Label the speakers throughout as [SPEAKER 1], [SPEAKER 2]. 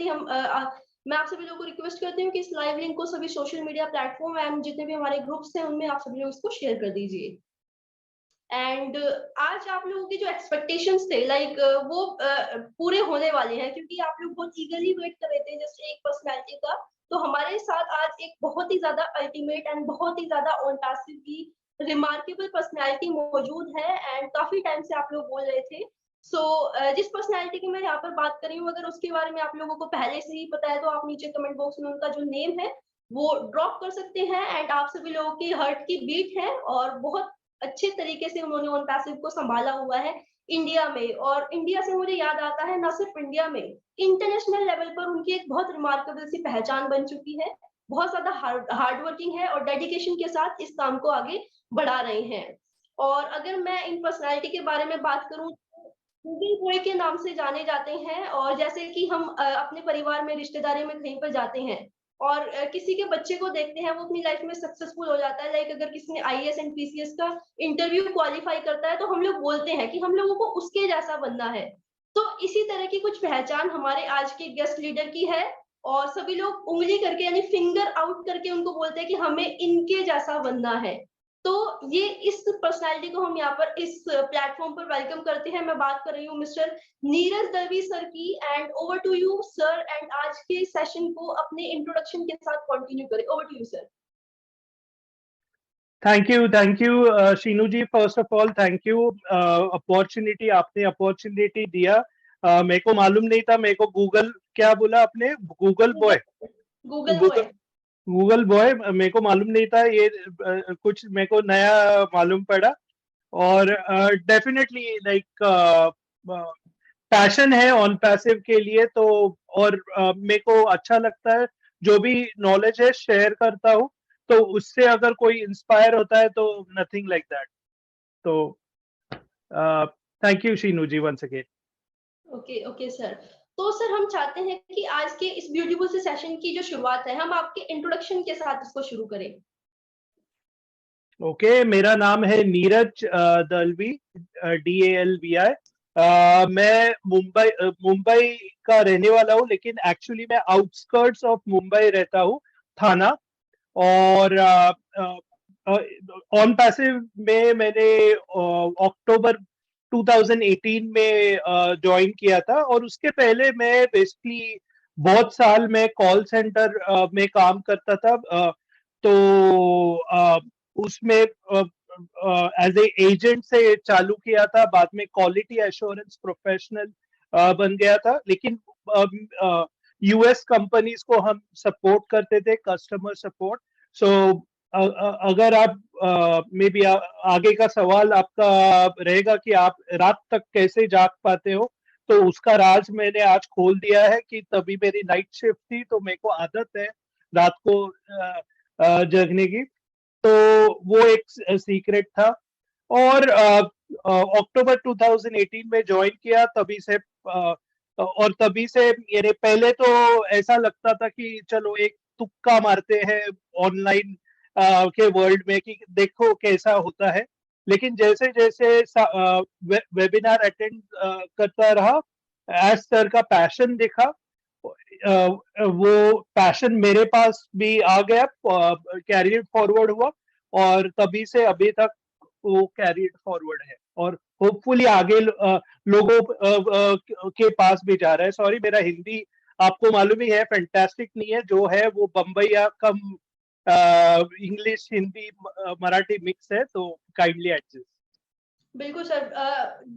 [SPEAKER 1] कि मैं आप सभी लोगों को रिक्वेस्ट करती हूँ कि इस लाइव लिंक को सभी सोशल मीडिया प्लेटफॉर्म एंड जितने भी हमारे ग्रुप्स हैं उनमें आप सभी लोग इसको शेयर कर दीजिए। एंड आज आप लोगों की जो एक्सपेक्टेशंस थे लाइक वो पूरे होने वाले हैं, क्योंकि आप लोग बहुत ईगरली वेट कर रहे थे जैसे एक पर्सनैलिटी का। तो हमारे साथ आज एक बहुत ही ज्यादा अल्टीमेट एंड बहुत ही ज्यादा ऑन पैसिव की रिमार्केबल पर्सनैलिटी मौजूद है, एंड काफी टाइम से आप लोग बोल रहे थे। सो जिस पर्सनैलिटी की मैं यहाँ पर बात कर रही हूँ, अगर उसके बारे में आप लोगों को पहले से ही पता है तो आप नीचे कमेंट बॉक्स में उनका जो नेम है वो ड्रॉप कर सकते हैं। एंड आप सभी लोगों की हार्ट की बीट है और बहुत अच्छे तरीके से उन्होंने ऑन पैसिव को संभाला हुआ है इंडिया में। और इंडिया से मुझे याद आता है, ना सिर्फ इंडिया में, इंटरनेशनल लेवल पर उनकी एक बहुत रिमार्केबल सी पहचान बन चुकी है। बहुत ज्यादा हार्ड वर्किंग है और डेडिकेशन के साथ इस काम को आगे बढ़ा रहे हैं। और अगर मैं इन पर्सनालिटी के बारे में बात करूं तो गूगल बॉय के नाम से जाने जाते हैं। और जैसे कि हम अपने परिवार में रिश्तेदारी में कहीं पर जाते हैं और किसी के बच्चे को देखते हैं वो अपनी लाइफ में सक्सेसफुल हो जाता है, लाइक अगर किसी ने आईएएस एंड पीसीएस का इंटरव्यू क्वालिफाई करता है तो हम लोग बोलते हैं कि हम लोगों को उसके जैसा बनना है। तो इसी तरह की कुछ पहचान हमारे आज के गेस्ट लीडर की है। और सभी लोग उंगली करके यानी फिंगर आउट करके उनको बोलते हैं कि हमें इनके जैसा बनना है। तो ये इस पर्सनालिटी को हम यहाँ पर इस प्लेटफॉर्म पर वेलकम करते हैं। मैं बात कर रही हूँ मिस्टर नीरज दलवी सर की। And over to you sir, and आज के सेशन को अपने इंट्रोडक्शन के साथ कंटिन्यू करें। Over to you sir.
[SPEAKER 2] Thank you Sheenu ji. First of all thank you opportunity, आपने अपॉर्चुनिटी दिया। मेरे को मालूम नहीं था, मेरे को गूगल क्या बोला आपने, गूगल बॉय, गूगल बॉय मेरे को मालूम नहीं था। ये कुछ मेरे को नया मालूम पड़ा। और डेफिनेटली लाइक पैशन है ऑन पैसिव के लिए तो। और मेरे को अच्छा लगता है, जो भी नॉलेज है शेयर करता हूँ, तो उससे अगर कोई इंस्पायर होता है तो नथिंग लाइक दैट। तो thank you Sheenu ji once again.
[SPEAKER 1] Okay sir. तो सर हम चाहते हैं कि आज के इस ब्यूटीफुल से सेशन की जो शुरुआत है हम आपके इंट्रोडक्शन के साथ इसको शुरू करें।
[SPEAKER 2] ओके, मेरा नाम है नीरज दलवी, DALVI। मैं मुंबई का रहने वाला हूँ, लेकिन एक्चुअली मैं आउटस्कर्ट्स ऑफ मुंबई रहता हूँ, थाना। और ऑन पैसिव में मैंने अक्टूबर 2018 में ज्वाइन किया था। और उसके पहले मैं बेसिकली बहुत साल में कॉल सेंटर में काम करता था। तो उसमें एज ए एजेंट से चालू किया था, बाद में क्वालिटी एश्योरेंस प्रोफेशनल बन गया था। लेकिन यूएस कंपनीज को हम सपोर्ट करते थे, कस्टमर सपोर्ट। सो अगर आप मे बी आगे का सवाल आपका रहेगा कि आप रात तक कैसे जाग पाते हो, तो उसका राज मैंने आज खोल दिया है कि तभी मेरी नाइट शिफ्ट थी, तो मेरे को आदत है रात को जगने की। तो वो एक सीक्रेट था। और अक्टूबर 2018 में ज्वाइन किया, तभी से और तभी से मेरे पहले तो ऐसा लगता था कि चलो एक तुक्का मारते हैं ऑनलाइन के वर्ल्ड में कि देखो कैसा होता है। लेकिन जैसे जैसे वेबिनार अटेंड करता रहा, एज सर का पैशन दिखा, वो पैशन मेरे पास भी आ गया, कैरियर फॉरवर्ड हुआ, और तभी से अभी तक वो कैरियर फॉरवर्ड है। और होपफुली आगे लोगों के पास भी जा रहा है। सॉरी, मेरा हिंदी आपको मालूम ही है फैंटास्टिक नहीं है, जो है वो बम्बई या कम इंग्लिश हिंदी मराठी मिक्स है, तो काइंडली एडजस्ट।
[SPEAKER 1] बिल्कुल सर,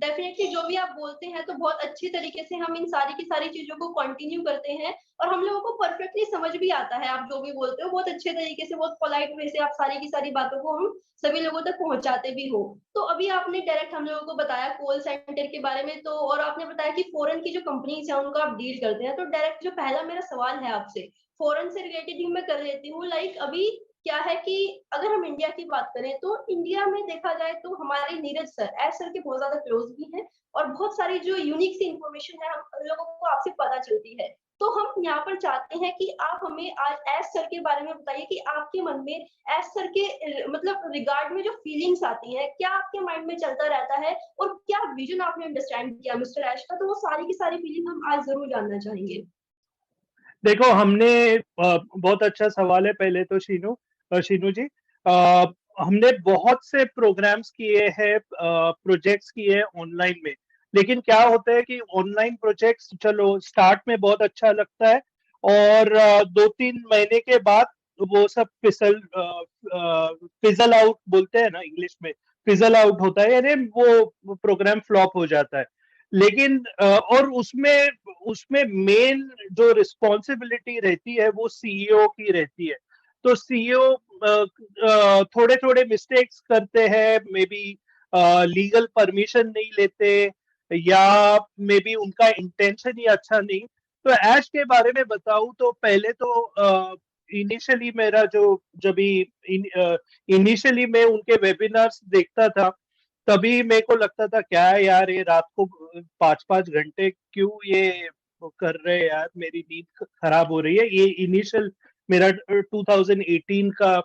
[SPEAKER 1] डेफिनेटली जो भी आप बोलते हैं तो बहुत अच्छी तरीके से हम इन सारी की सारी चीजों को कंटिन्यू करते हैं और हम लोगों को परफेक्टली समझ भी आता है। आप जो भी बोलते हो बहुत अच्छे तरीके से, बहुत पोलाइट वे से आप सारी की सारी बातों को हम सभी लोगों तक पहुंचाते भी हो। तो अभी आपने डायरेक्ट हम लोगों को बताया कॉल सेंटर के बारे में, तो और आपने बताया कि फॉरेन की जो कंपनीज है उनको आप डील करते हैं। तो डायरेक्ट जो पहला मेरा सवाल है आपसे, फॉरेन से रिलेटेड ही मैं कर लेती हूँ। लाइक अभी क्या है कि अगर हम इंडिया की बात करें तो इंडिया में देखा जाए तो हमारे नीरज सर, एस सर के बहुत ज्यादा क्लोज भी हैं और बहुत सारी जो यूनिक सी इंफॉर्मेशन है हम लोगों को आपसे पता चलती है। तो हम यहाँ पर चाहते हैं कि आप हमें आज एस सर के बारे में बताइए कि आपके मन में एस सर के मतलब रिगार्ड में जो फीलिंग्स आती हैं, क्या आपके माइंड में चलता रहता है और क्या विजन आपने अंडरस्टैंड किया मिस्टर एश का, तो वो सारी की सारी फीलिंग हम आज जरूर जानना चाहेंगे।
[SPEAKER 2] देखो हमने बहुत अच्छा सवाल है पहले तो शीनू जी। हमने बहुत से प्रोग्राम्स किए हैं, प्रोजेक्ट्स किए हैं ऑनलाइन में। लेकिन क्या होता है कि ऑनलाइन प्रोजेक्ट्स चलो स्टार्ट में बहुत अच्छा लगता है और 2-3 महीने के बाद वो सब फिजल आउट बोलते हैं ना इंग्लिश में, फिजल आउट होता है, यानी वो प्रोग्राम फ्लॉप हो जाता है। लेकिन और उसमें उसमें मेन जो रिस्पॉन्सिबिलिटी रहती है वो सीईओ की रहती है। तो सीईओ थोड़े थोड़े मिस्टेक्स करते हैं, मे बी लीगल परमिशन नहीं लेते, या मे बी उनका इंटेंशन ही अच्छा नहीं। तो ऐश के बारे में बताऊं तो पहले तो इनिशियली मेरा जो जब इनिशियली मैं उनके वेबिनार्स देखता था, तभी मेरे को लगता था क्या है यार, ये रात को 5-5 घंटे क्यों ये कर रहे हैं यार, मेरी नींद खराब हो रही है। ये इनिशियल मेरा 2018 का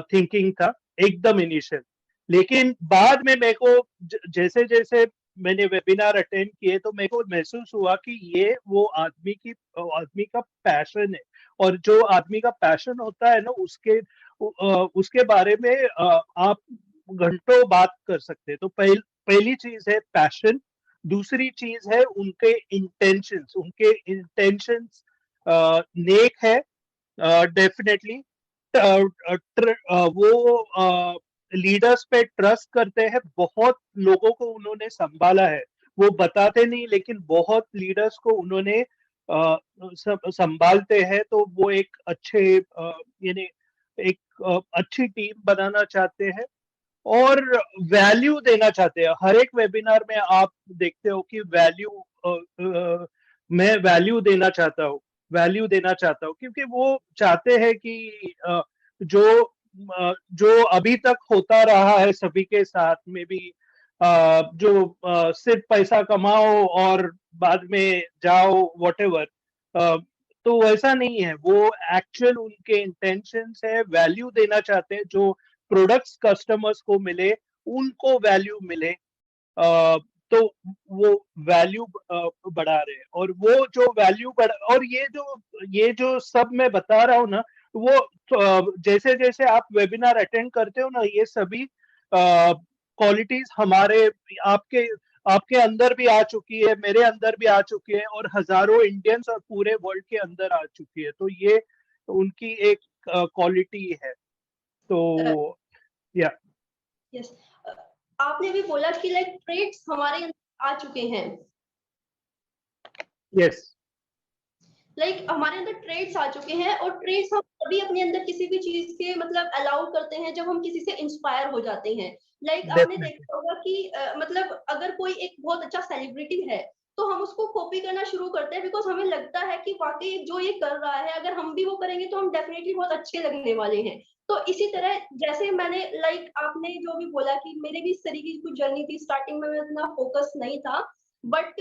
[SPEAKER 2] थिंकिंग था, एकदम इनिशियल। लेकिन बाद में मेरे को जैसे जैसे मैंने वेबिनार अटेंड किए तो मेरे को महसूस हुआ कि ये वो आदमी का पैशन है। और जो आदमी का पैशन होता है ना, उसके बारे में आप घंटों बात कर सकते हैं। तो पहली चीज है पैशन। दूसरी चीज है उनके इंटेंशंस नेक है, डेफिनेटली। वो लीडर्स पे ट्रस्ट करते हैं, बहुत लोगों को उन्होंने संभाला है। वो बताते नहीं लेकिन बहुत लीडर्स को उन्होंने संभालते हैं। तो वो एक यानी एक अच्छी टीम बनाना चाहते हैं और वैल्यू देना चाहते हैं। हर एक वेबिनार में आप देखते हो कि मैं वैल्यू देना चाहता हूँ क्योंकि वो चाहते हैं कि जो अभी तक होता रहा है सभी के साथ में भी, सिर्फ पैसा कमाओ और बाद में जाओ व्हाटएवर, तो वैसा नहीं है। वो एक्चुअल उनके इंटेंशंस है, वैल्यू देना चाहते हैं, जो प्रोडक्ट्स कस्टमर्स को मिले उनको वैल्यू मिले। तो वो वैल्यू बढ़ा रहे हैं। और वो जो वैल्यू और ये जो सब मैं बता रहा हूँ ना, वो जैसे जैसे आप वेबिनार अटेंड करते हो ना, ये सभी क्वालिटीज आपके आपके अंदर भी आ चुकी है, मेरे अंदर भी आ चुकी है, और हजारों इंडियंस और पूरे वर्ल्ड के अंदर आ चुकी है। तो ये उनकी एक क्वालिटी है। तो या
[SPEAKER 1] यस, आपने भी बोला कि लाइक ट्रेड्स हमारे अंदर आ चुके हैं।
[SPEAKER 2] यस,
[SPEAKER 1] लाइक हमारे अंदर ट्रेड्स आ चुके हैं, और ट्रेड्स हम तभी अपने अंदर किसी भी चीज के मतलब अलाउ करते हैं जब हम किसी से इंस्पायर हो जाते हैं। लाइक आपने
[SPEAKER 2] डेफिनेटली।
[SPEAKER 1] देखा होगा कि मतलब अगर कोई एक बहुत अच्छा सेलिब्रिटी है तो हम उसको कॉपी करना शुरू करते हैं, बिकॉज हमें लगता है कि वाकई जो ये कर रहा है अगर हम भी वो करेंगे तो हम डेफिनेटली बहुत अच्छे लगने वाले हैं। तो इसी तरह जैसे मैंने लाइक आपने जो भी बोला कि मेरे भी इस तरीके की कुछ जर्नी थी, स्टार्टिंग में इतना फोकस नहीं था, बट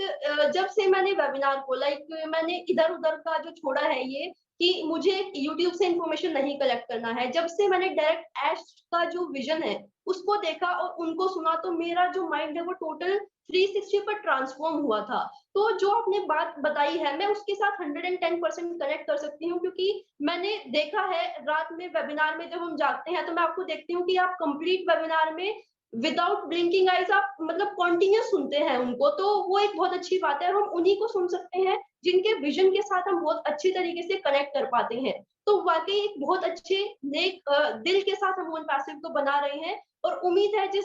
[SPEAKER 1] जब से मैंने वेबिनार को लाइक मैंने इधर उधर का जो छोड़ा है ये कि मुझे यूट्यूब से इंफॉर्मेशन नहीं कलेक्ट करना है, जब से मैंने डायरेक्ट एश का जो विजन है उसको देखा और उनको सुना, तो मेरा जो माइंड है वो टोटल 360 पर ट्रांसफॉर्म हुआ था। तो जो आपने बात बताई है मैं उसके साथ 110% कनेक्ट कर सकती हूँ, क्योंकि मैंने देखा है रात में वेबिनार में जब हम जागते हैं तो मैं आपको देखती हूँ कि आप कंप्लीट वेबिनार में विदाउट ब्लिंकिंग आईज आप मतलब कॉन्टिन्यूस सुनते हैं उनको। तो वो एक बहुत अच्छी बात है, और हम उन्हीं को सुन सकते हैं जिनके विजन के साथ हम बहुत अच्छी तरीके से कनेक्ट कर पाते हैं। तो वाकई एक बहुत अच्छे नेक दिल के साथ हम ओन पैसिव को बना रहे हैं, और उम्मीद है जिस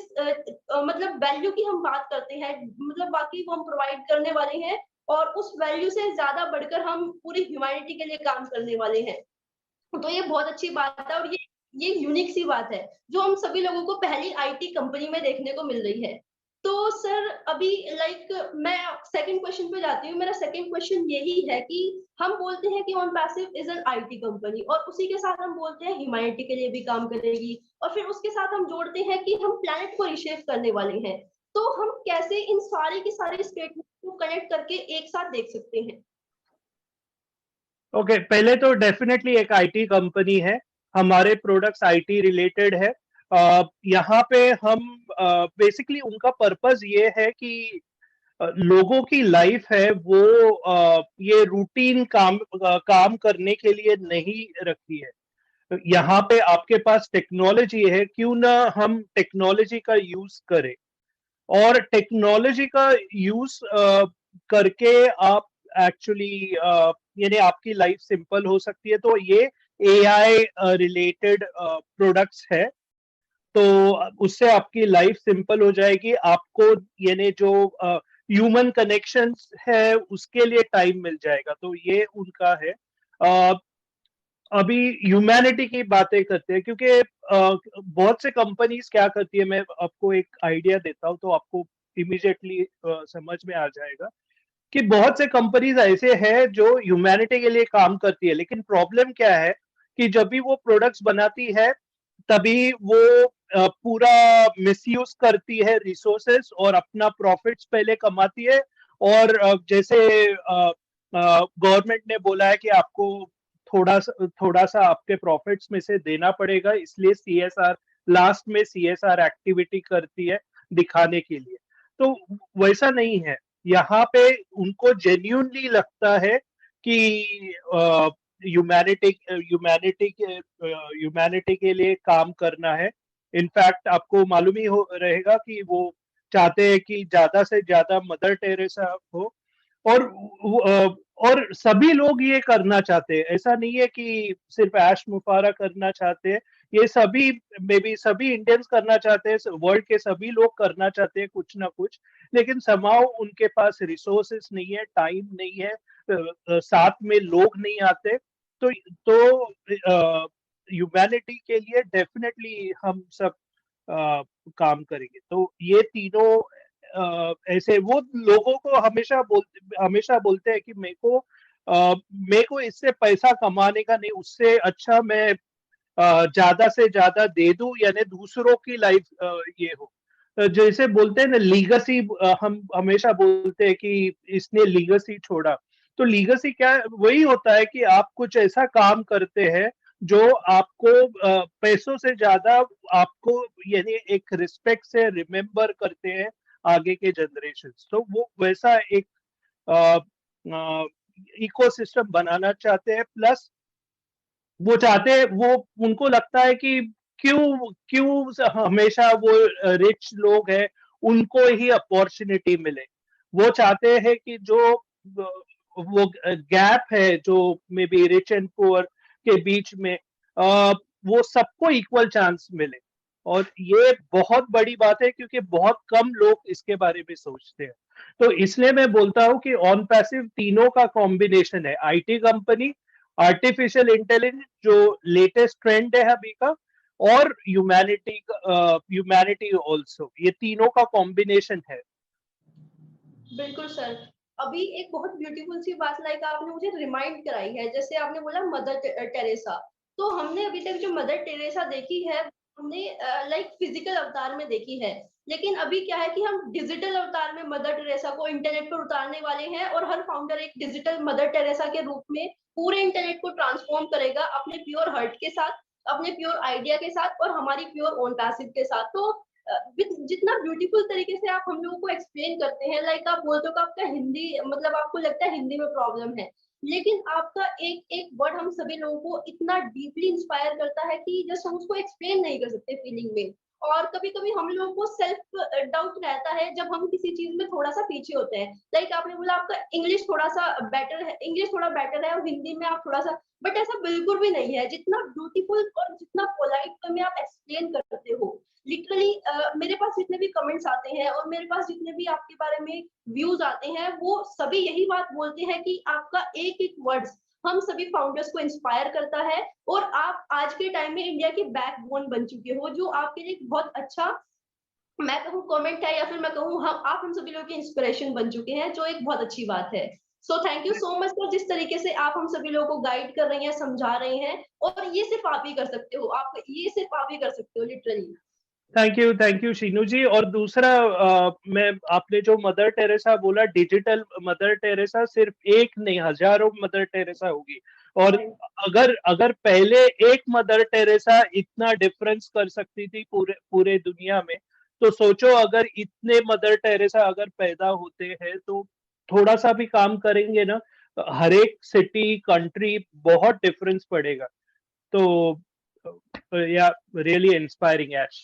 [SPEAKER 1] मतलब वैल्यू की हम बात करते हैं मतलब वाकई वो हम प्रोवाइड करने वाले हैं, और उस वैल्यू से ज्यादा बढ़कर हम पूरी ह्यूमैनिटी के लिए काम करने वाले हैं। तो ये बहुत अच्छी बात है, और ये यूनिक सी बात है जो हम सभी लोगों को पहली आईटी कंपनी में देखने को मिल रही है। तो सर अभी लाइक मैं सेकंड क्वेश्चन पे जाती हूँ। मेरा सेकंड क्वेश्चन यही है कि हम बोलते हैं कि on passive is an IT company, और उसी के साथ हम बोलते हैं ह्यूमैनिटी के लिए भी काम करेगी, और फिर उसके साथ हम जोड़ते हैं कि हम प्लैनेट को रिशेप करने वाले हैं। तो हम कैसे इन सारे के सारे स्टेटमेंट को कनेक्ट करके एक साथ देख सकते हैं?
[SPEAKER 2] ओके, पहले तो डेफिनेटली एक आईटी कंपनी है, हमारे प्रोडक्ट्स आईटी रिलेटेड है। यहाँ पे हम बेसिकली उनका पर्पस ये है कि लोगों की लाइफ है वो ये रूटीन काम करने के लिए नहीं रखी है। यहाँ पे आपके पास टेक्नोलॉजी है, क्यों ना हम टेक्नोलॉजी का यूज करें, और टेक्नोलॉजी का यूज करके आप एक्चुअली यानी आपकी लाइफ सिंपल हो सकती है। तो ये एआई रिलेटेड प्रोडक्ट्स है, तो उससे आपकी लाइफ सिंपल हो जाएगी। आपको यानी जो ह्यूमन कनेक्शंस है उसके लिए टाइम मिल जाएगा, तो ये उनका है। अ, अभी ह्यूमैनिटी की बातें करते हैं, क्योंकि बहुत से कंपनीज क्या करती है, मैं आपको एक आइडिया देता हूँ तो आपको इमीडिएटली समझ में आ जाएगा कि बहुत से कंपनीज ऐसे हैं जो ह्यूमैनिटी के लिए काम करती है, लेकिन प्रॉब्लम क्या है कि जब भी वो प्रोडक्ट्स बनाती है तभी वो पूरा मिसयूज करती है रिसोर्सेस और अपना प्रॉफिट्स पहले कमाती है। और जैसे गवर्नमेंट ने बोला है कि आपको थोड़ा सा आपके प्रॉफिट्स में से देना पड़ेगा, इसलिए सीएसआर लास्ट में सीएसआर एक्टिविटी करती है दिखाने के लिए। तो वैसा नहीं है, यहाँ पे उनको जेन्युइनली लगता है कि ह्यूमैनिटी ह्यूमैनिटी के लिए काम करना है। इनफैक्ट आपको मालूम ही हो रहेगा कि वो चाहते हैं कि ज्यादा से ज्यादा मदर टेरेसा हो, और और सभी लोग ये करना चाहते हैं। ऐसा नहीं है कि सिर्फ ऐश मुफारा करना चाहते हैं, ये सभी मे बी सभी इंडियंस करना चाहते हैं, वर्ल्ड के सभी लोग करना चाहते हैं कुछ ना कुछ, लेकिन समाव उनके पास रिसोर्सेस नहीं है, टाइम नहीं है, साथ में लोग नहीं आते। तो ह्यूमैनिटी के लिए डेफिनेटली हम सब काम करेंगे। तो ये तीनों ऐसे वो लोगों को हमेशा बोलते हैं कि मेरे को इससे पैसा कमाने का नहीं, उससे अच्छा मैं ज्यादा से ज्यादा दे दूं, यानी दूसरों की लाइफ ये हो। जैसे बोलते हैं ना लीगेसी, हम हमेशा बोलते हैं कि इसने लीगेसी छोड़ा। तो लीगेसी क्या वही होता है कि आप कुछ ऐसा काम करते हैं जो आपको पैसों से ज्यादा आपको यानी एक रिस्पेक्ट से रिमेम्बर करते हैं आगे के जनरेशन। तो वो वैसा एक इकोसिस्टम बनाना चाहते हैं। प्लस वो चाहते हैं, वो उनको लगता है कि क्यों क्यों हमेशा वो रिच लोग हैं उनको ही अपॉर्चुनिटी मिले। वो चाहते हैं कि जो वो गैप है जो may be rich and poor के बीच में, वो सबको इक्वल चांस मिले। और ये बहुत बड़ी बात है, क्योंकि बहुत कम लोग इसके बारे में सोचते हैं। तो इसलिए मैं बोलता हूँ कि ऑन पैसिव तीनों का कॉम्बिनेशन है, आईटी कंपनी, आर्टिफिशियल इंटेलिजेंस जो लेटेस्ट ट्रेंड है अभी का, और ह्यूमैनिटी ऑल्सो, ये तीनों का कॉम्बिनेशन है।
[SPEAKER 1] बिल्कुल सर। अभी एक बहुत ब्यूटीफुल सी बात लाइक आपने मुझे रिमाइंड कराई है, जैसे आपने बोला मदर टेरेसा। तो हमने अभी तक जो मदर टेरेसा देखी है, हमने लाइक फिजिकल अवतार में देखी है। लेकिन अभी क्या है कि हम डिजिटल अवतार में मदर टेरेसा को इंटरनेट पर उतारने वाले हैं, और हर फाउंडर एक डिजिटल मदर टेरेसा के रूप में पूरे इंटरनेट को ट्रांसफॉर्म करेगा अपने प्योर हर्ट के साथ, अपने प्योर आइडिया के साथ, और हमारी प्योर ओन पैसिव के साथ। तो जितना ब्यूटीफुल तरीके से आप हम लोगों को एक्सप्लेन करते हैं, लाइक आप बोलते हो कि आपका हिंदी मतलब आपको लगता है हिंदी में प्रॉब्लम है, लेकिन आपका एक एक वर्ड हम सभी लोगों को इतना डीपली इंस्पायर करता है कि जस्ट हम उसको एक्सप्लेन नहीं कर सकते फीलिंग में। और कभी कभी हम लोगों को सेल्फ डाउट रहता है जब हम किसी चीज में थोड़ा सा पीछे होते हैं। लाइक आपने बोला आपका इंग्लिश थोड़ा सा बेटर है, इंग्लिश थोड़ा बेटर है और हिंदी में आप थोड़ा सा, बट ऐसा बिल्कुल भी नहीं है। जितना ब्यूटीफुल और जितना पोलाइट में आप एक्सप्लेन करते हो, लिटरली मेरे पास जितने भी कमेंट्स आते हैं और मेरे पास जितने भी आपके बारे में व्यूज आते हैं, वो सभी यही बात बोलते हैं कि आपका एक एक वर्ड्स हम सभी फाउंडर्स को इंस्पायर करता है। और आप आज के टाइम में इंडिया की बैकबोन बन चुके हो, जो आपके लिए एक बहुत अच्छा, मैं कहूँ कमेंट है, या फिर मैं कहूँ हम आप हम सभी लोगों की इंस्पिरेशन बन चुके हैं, जो एक बहुत अच्छी बात है। So thank you so much for जिस तरीके से आप हम सभी लोगों को गाइड कर रही हैं, समझा रहे हैं। और ये सिर्फ आप ही कर सकते हो, आप ये सिर्फ आप ही कर सकते हो लिटरली।
[SPEAKER 2] थैंक यू शीनू जी। और दूसरा, मैं आपने जो मदर टेरेसा बोला, डिजिटल मदर टेरेसा सिर्फ एक नहीं, हजारों मदर टेरेसा होगी। और अगर अगर पहले एक मदर टेरेसा इतना डिफरेंस कर सकती थी पूरे पूरे दुनिया में, तो सोचो अगर इतने मदर टेरेसा अगर पैदा होते हैं तो थोड़ा सा भी काम करेंगे ना, हर एक सिटी कंट्री बहुत डिफरेंस पड़ेगा। तो या रियली इंस्पायरिंग ऐश।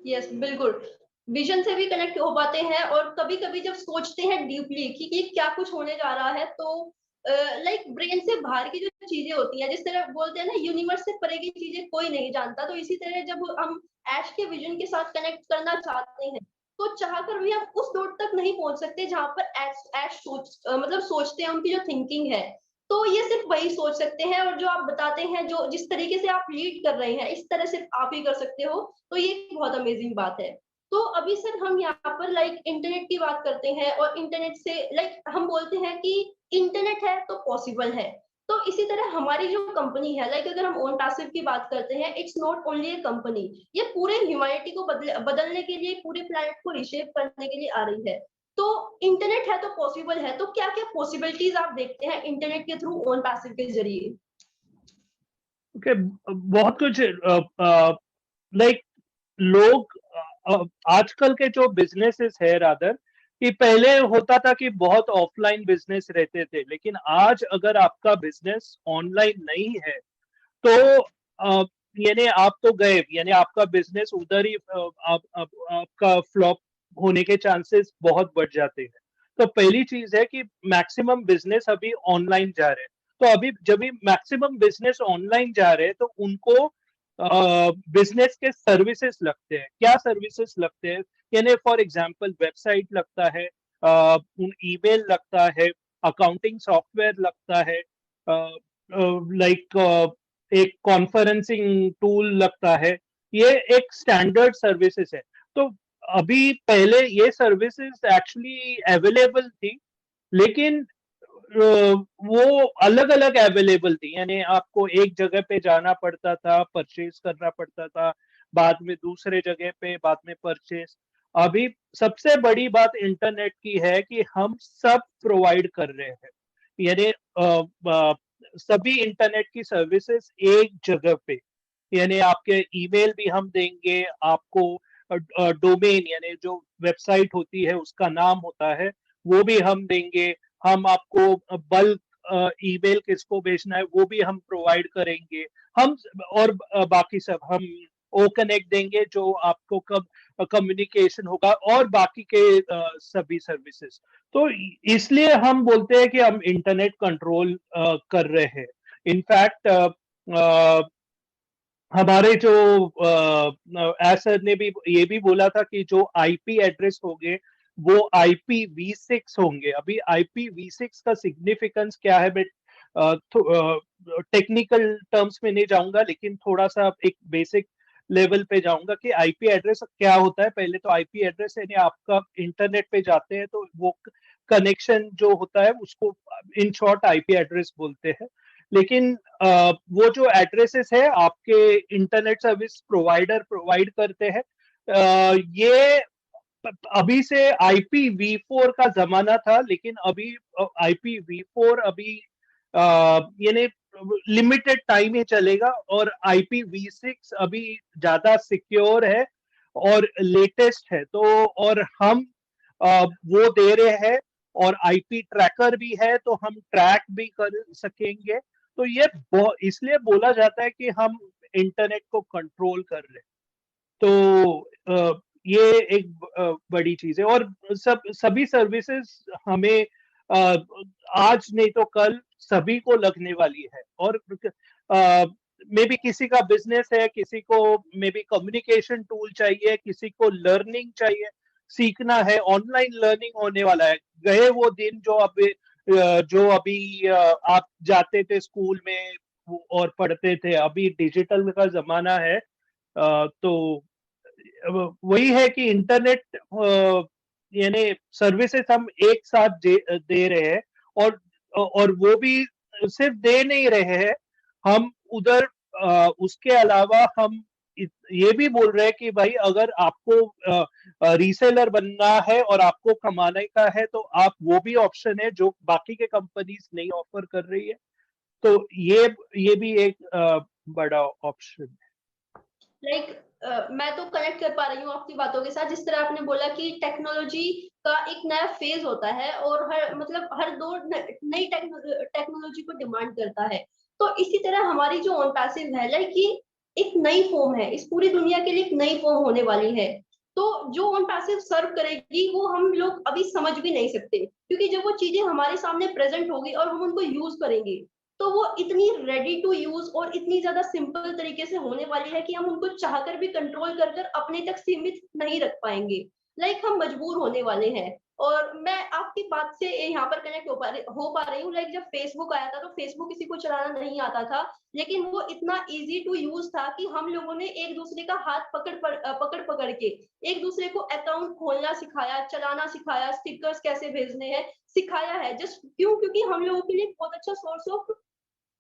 [SPEAKER 1] यस, बिल्कुल। विजन से भी कनेक्ट हो पाते हैं और कभी-कभी जब सोचते हैं डीपली कि क्या कुछ होने जा रहा है, तो लाइक ब्रेन से बाहर की जो चीजें होती हैं, जिस तरह बोलते हैं ना यूनिवर्स से परे की चीजें कोई नहीं जानता, तो इसी तरह जब हम ऐश के विजन के साथ कनेक्ट करना चाहते हैं, तो चाहकर भी हम उस डोर तक नहीं पहुंच सकते जहां पर ऐश ऐश मतलब सोचते हैं, उनकी जो थिंकिंग है। तो ये सिर्फ वही सोच सकते हैं, और जो आप बताते हैं, जो जिस तरीके से आप लीड कर रहे हैं, इस तरह सिर्फ आप ही कर सकते हो। तो ये बहुत अमेजिंग बात है। तो अभी सर हम यहाँ पर लाइक इंटरनेट की बात करते हैं, और इंटरनेट से लाइक हम बोलते हैं कि इंटरनेट है तो पॉसिबल है। तो इसी तरह हमारी जो कंपनी है, लाइक अगर हम ओन पैसिव की बात करते हैं, it's not only A company, ये पूरे ह्यूमैनिटी को बदलने के लिए, पूरे प्लैनेट को रिशेप करने के लिए आ रही है। तो इंटरनेट है तो पॉसिबल है, तो क्या क्या पॉसिबिलिटीज आप देखते हैं इंटरनेट के थ्रू ओन पैसिव के जरिए?
[SPEAKER 2] ओके, बहुत कुछ लाइक लोग आजकल के जो बिजनेसेस है रादर, कि पहले होता था कि बहुत ऑफलाइन बिजनेस रहते थे, लेकिन आज अगर आपका बिजनेस ऑनलाइन नहीं है तो यानी आप तो गए, यानी आपका बिजनेस उधर ही आपका फ्लॉप होने के चांसेस बहुत बढ़ जाते हैं। तो पहली चीज है कि मैक्सिमम बिजनेस अभी ऑनलाइन जा रहे हैं। तो अभी जब भी मैक्सिमम बिजनेस ऑनलाइन जा रहे हैं तो उनको बिजनेस के सर्विसेज लगते हैं। क्या सर्विसेज लगते हैं? यानी फॉर एग्जांपल वेबसाइट लगता है, ईमेल लगता है, अकाउंटिंग सॉफ्टवेयर लगता है, लाइक एक कॉन्फ्रेंसिंग टूल लगता है। ये एक स्टैंडर्ड सर्विसेज है। तो अभी पहले ये सर्विसेज एक्चुअली अवेलेबल थी, लेकिन वो अलग अलग अवेलेबल थी, यानी आपको एक जगह पे जाना पड़ता था, परचेज करना पड़ता था, बाद में दूसरे जगह पे, बाद में परचेज। अभी सबसे बड़ी बात इंटरनेट की है कि हम सब प्रोवाइड कर रहे हैं, यानी सभी इंटरनेट की सर्विसेज एक जगह पे। यानी आपके ईमेल भी हम देंगे आपको, डोमेन यानी जो वेबसाइट होती है उसका नाम होता है वो भी हम देंगे। हम आपको बल्क ईमेल किसको भेजना है वो भी हम प्रोवाइड करेंगे। हम और बाकी सब हम ओ कनेक्ट देंगे जो आपको कब कम्युनिकेशन होगा, और बाकी के सभी सर्विसेज। तो इसलिए हम बोलते हैं कि हम इंटरनेट कंट्रोल कर रहे हैं। इनफैक्ट हमारे जो सर ने भी ये भी बोला था कि जो आईपी एड्रेस होंगे वो IPv6 होंगे। अभी IPv6 का सिग्निफिकेंस क्या है, मैं टेक्निकल टर्म्स में नहीं जाऊंगा, लेकिन थोड़ा सा एक बेसिक लेवल पे जाऊंगा कि आईपी एड्रेस क्या होता है। पहले तो आईपी एड्रेस यानी आपका इंटरनेट पे जाते हैं तो वो कनेक्शन जो होता है उसको इन शॉर्ट आईपी एड्रेस बोलते हैं। लेकिन वो जो एड्रेसेस है आपके इंटरनेट सर्विस प्रोवाइडर प्रोवाइड करते हैं, ये अभी से IPv4 का जमाना था, लेकिन अभी IPv4 अभी यानी लिमिटेड टाइम ही चलेगा, और IPv6 अभी ज्यादा सिक्योर है और लेटेस्ट है। तो और हम वो दे रहे हैं, और आईपी ट्रैकर भी है तो हम ट्रैक भी कर सकेंगे। तो ये इसलिए बोला जाता है कि हम इंटरनेट को कंट्रोल कर रहे हैं। तो ये एक बड़ी चीज है, और सभी सर्विसेज हमें आज नहीं तो कल सभी को लगने वाली है। और मे बी किसी का बिजनेस है, किसी को मे बी कम्युनिकेशन टूल चाहिए, किसी को लर्निंग चाहिए, सीखना है, ऑनलाइन लर्निंग होने वाला है। गए वो दिन जो अभी आप जाते थे स्कूल में और पढ़ते थे, अभी डिजिटल का जमाना है। तो वही है कि इंटरनेट यानी सर्विसेज हम एक साथ दे रहे हैं, और वो भी सिर्फ दे नहीं रहे हैं, हम उधर उसके अलावा हम ये भी बोल रहे हैं कि भाई अगर आपको रीसेलर बनना है और आपको कमाने का है तो आप वो भी ऑप्शन है जो बाकी के कंपनीज नहीं ऑफर कर रही है। तो ये भी एक बड़ा ऑप्शन है।
[SPEAKER 1] लाइक मैं तो कनेक्ट कर पा रही हूँ आपकी बातों के साथ। जिस तरह आपने बोला कि टेक्नोलॉजी का एक नया फेज होता है और हर दौर नई टेक्नोलॉजी को डिमांड करता है। तो इसी तरह हमारी जो ऑन पैसिव है, लाइक कि एक नई फॉर्म है, इस पूरी दुनिया के लिए एक नई फॉर्म होने वाली है। तो जो ऑन पैसिव सर्व करेगी वो हम लोग अभी समझ भी नहीं सकते, क्योंकि जब वो चीजें हमारे सामने प्रेजेंट होगी और हम उनको यूज करेंगे, तो वो इतनी रेडी टू यूज और इतनी ज्यादा सिंपल तरीके से होने वाली है कि हम उनको चाहकर भी कंट्रोल कर कर अपने तक सीमित नहीं रख पाएंगे। लाइक हम मजबूर होने वाले हैं। और मैं आपकी बात से यहाँ पर कनेक्ट हो पा रही हूँ। लाइक जब फेसबुक आया था तो फेसबुक किसी को चलाना नहीं आता था, लेकिन वो इतना इजी टू यूज था कि हम लोगों ने एक दूसरे का हाथ पकड़ पकड़ के एक दूसरे को अकाउंट खोलना सिखाया, चलाना सिखाया, स्टिकर्स कैसे भेजने हैं सिखाया है। जस्ट क्यों? क्योंकि हम लोगों के लिए बहुत अच्छा source of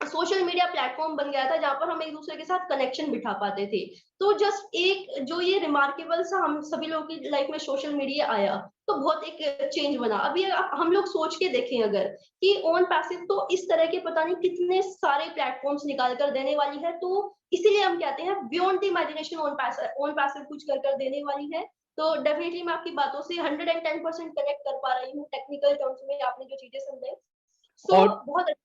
[SPEAKER 1] social media platform बन गया था, जहां पर हम एक दूसरे के साथ कनेक्शन बिठा पाते थे। तो जस्ट एक जो ये रिमार्केबल सा हम सभी लोगों की लाइफ में सोशल मीडिया आया, तो बहुत एक चेंज बना। अभी हम लोग सोच के देखें अगर कि ऑन पैसिव तो इस तरह के पता नहीं कितने सारे प्लेटफॉर्म्स निकाल कर देने वाली है। तो इसीलिए हम कहते हैं beyond the imagination on passive कुछ कर कर देने वाली है। तो डेफिनेटली मैं आपकी बातों से 110% कनेक्ट कर पा रही हूँ टेक्निकल टर्म्स में आपने जो चीजें समझाई। सो
[SPEAKER 2] और
[SPEAKER 1] बहुत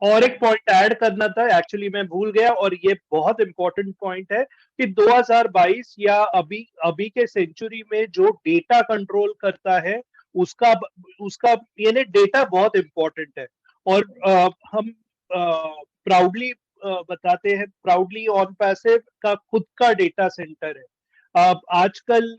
[SPEAKER 2] और एक पॉइंट ऐड करना था, एक्चुअली मैं भूल गया, और ये बहुत इंपॉर्टेंट पॉइंट है कि 2022 या अभी अभी के सेंचुरी में जो डेटा कंट्रोल करता है उसका उसका यानी डेटा बहुत इंपॉर्टेंट है। और हम प्राउडली बताते हैं, प्राउडली ऑन पैसिव का खुद का डेटा सेंटर है। आजकल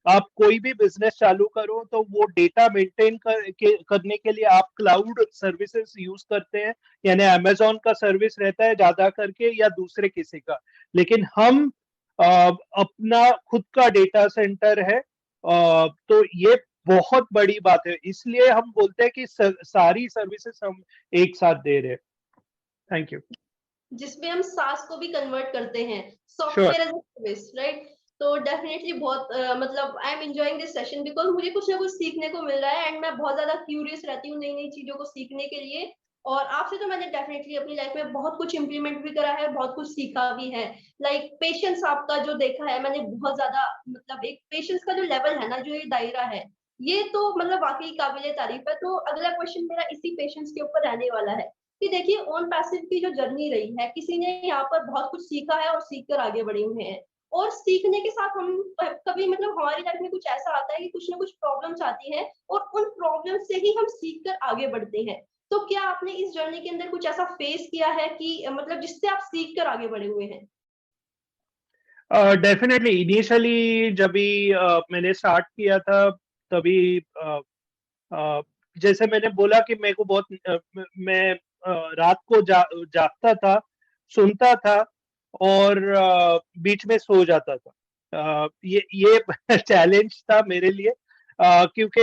[SPEAKER 2] आप कोई भी बिजनेस चालू करो तो वो डेटा मेंटेन करने के लिए आप क्लाउड सर्विसेज यूज करते हैं, यानी अमेजोन का सर्विस रहता है ज्यादा करके या दूसरे किसी का। लेकिन हम अपना खुद का डेटा सेंटर है। तो ये बहुत बड़ी बात है, इसलिए हम बोलते हैं कि सारी सर्विसेज हम एक साथ दे रहे हैं। Thank you.
[SPEAKER 1] जिसमें हम सास को भी कन्वर्ट करते हैं,
[SPEAKER 2] sure.
[SPEAKER 1] Software as a service, right? तो डेफिनेटली बहुत मतलब I am enjoying this session because मुझे कुछ ना कुछ सीखने को मिल रहा है एंड मैं बहुत ज्यादा क्यूरियस रहती हूँ नई नई चीजों को सीखने के लिए। और आपसे तो मैंने डेफिनेटली अपनी लाइफ में बहुत कुछ इंप्लीमेंट भी करा है, बहुत कुछ सीखा भी है। लाइक पेशेंस आपका जो देखा है मैंने बहुत ज्यादा, मतलब एक पेशेंस का जो लेवल है ना, जो ये दायरा है, ये तो मतलब वाकई काबिले तारीफ है। तो अगला क्वेश्चन मेरा इसी पेशेंस के ऊपर रहने वाला है कि देखिए ऑन पैसिव की जो जर्नी रही है, किसी ने यहाँ पर बहुत कुछ सीखा है और सीख कर आगे बढ़े हुए हैं। और सीखने के साथ हम कभी मतलब हमारी लाइफ में कुछ ऐसा आता है कि कुछ ना कुछ प्रॉब्लम्स आती हैं और उन प्रॉब्लम से ही हम सीख कर आगे बढ़ते हैं। तो क्या आपने इस जर्नी के अंदर कुछ ऐसा फेस किया है कि मतलब जिससे आप सीख कर आगे बढ़े हुए हैं?
[SPEAKER 2] डेफिनेटली इनिशियली जब भी मैंने स्टार्ट किया था तभी अ, जैसे मैंने बोला कि मेरे को बहुत मैं रात को जागता था, सुनता था और बीच में सो जाता था। ये चैलेंज था मेरे लिए, क्योंकि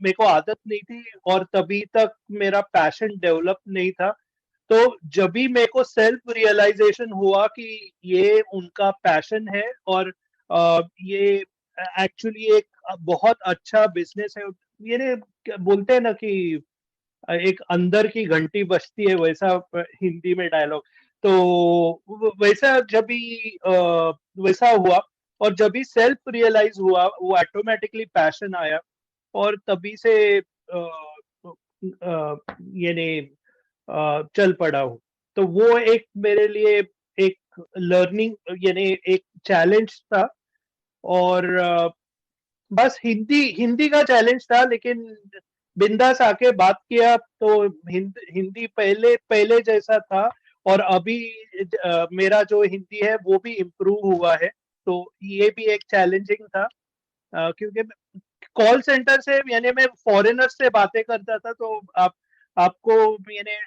[SPEAKER 2] मेरे को आदत नहीं थी और तभी तक मेरा पैशन डेवलप नहीं था। तो जब भी मेरे को सेल्फ रियलाइजेशन हुआ कि ये उनका पैशन है और ये एक्चुअली एक बहुत अच्छा बिजनेस है। ये बोलते हैं ना कि एक अंदर की घंटी बजती है, वैसा हिंदी में डायलॉग। तो वैसा जब भी वैसा हुआ और जब भी सेल्फ रियलाइज हुआ वो ऑटोमेटिकली पैशन आया और तभी से ये चल पड़ा हूँ। तो वो एक मेरे लिए एक लर्निंग यानी एक चैलेंज था। और बस हिंदी हिंदी का चैलेंज था, लेकिन बिंदास आके बात किया तो हिंदी पहले पहले जैसा था। और अभी मेरा जो हिंदी है वो भी इम्प्रूव हुआ है। तो ये भी एक चैलेंजिंग था, क्योंकि कॉल सेंटर से यानी मैं फॉरेनर से बातें करता था। तो आप आपको यानी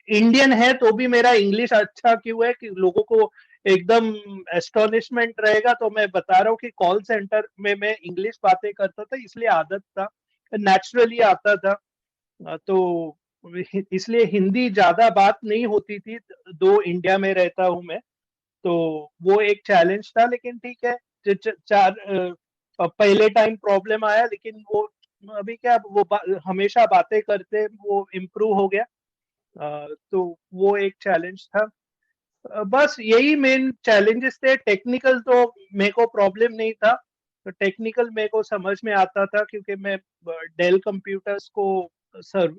[SPEAKER 2] इंडियन है तो भी मेरा इंग्लिश अच्छा क्यों है कि लोगों को एकदम एस्टोनिशमेंट रहेगा। तो मैं बता रहा हूँ कि कॉल सेंटर में मैं इंग्लिश बातें करता था, इसलिए आदत था, नेचुरली आता था। तो इसलिए हिंदी ज्यादा बात नहीं होती थी, दो इंडिया में रहता हूँ मैं। तो वो एक चैलेंज था, लेकिन ठीक है। चार पहले टाइम प्रॉब्लम आया, लेकिन वो अभी क्या वो हमेशा बातें करते वो इम्प्रूव हो गया। तो वो एक चैलेंज था। बस यही मेन चैलेंजेस थे। टेक्निकल तो मेरे को प्रॉब्लम नहीं था, तो टेक्निकल मेरे को समझ में आता था क्योंकि मैं डेल कंप्यूटर्स को सर्व